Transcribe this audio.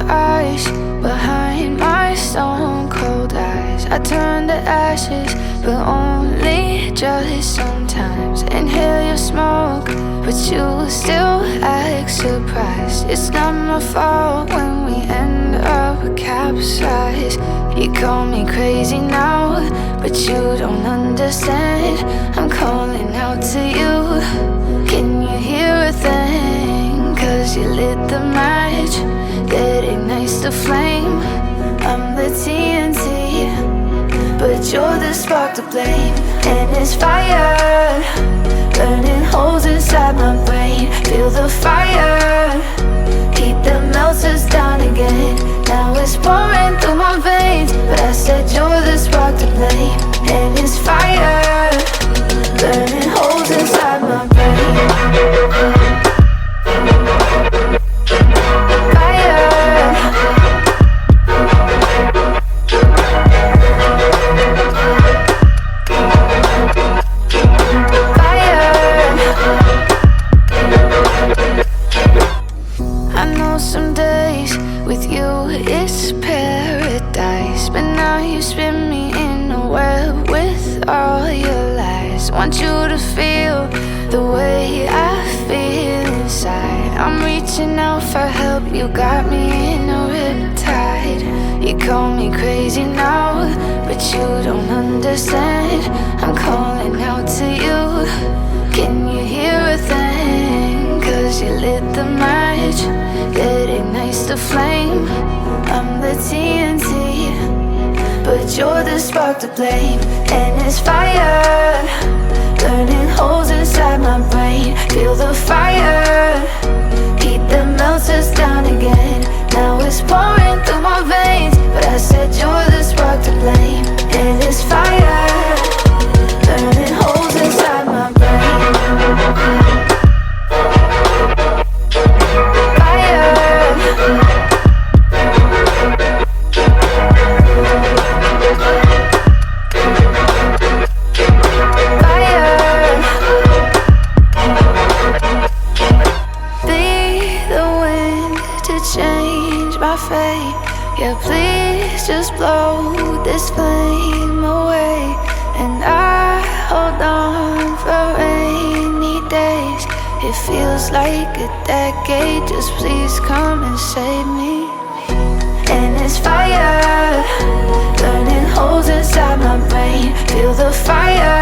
eyes, behind my stone cold eyes. I turn to ashes, but only just sometimes. Inhale your smoke, but you still act surprised. It's not my fault when we end up capsized. You call me crazy now, but you don't understand. I'm calling out to you. Can you hear a thing? 'Cause you lit the match that ignites the flame. I'm the TNT, but you're the spark to blame. And it's fire, burning holes inside my brain. Feel the fire, heat that melts us down again. Now it's pouring through my veins, but I said you're the spark to blame. And it's fire, burning holes inside my brain. Some days with you it's paradise, but now you spin me in a web with all your lies. Want you to feel the way I feel inside. I'm reaching out for help, you got me in a riptide. You call me crazy now, but you don't understand. I'm calling out to you. Can you hear a thing? 'Cause you lit the match that ignites the flame. I'm the TNT, but you're the spark to blame. And it's fire, burning holes inside my brain. Feel the fire, heat that melts us down again. Now it's pouring through my veins, but I said you're the spark to blame. And it's fire, burning holes inside my brain. Yeah, please just blow this flame away. And I hold on for rainy days. It feels like a decade, just please come and save me. And it's fire, burning holes inside my brain. Feel the fire,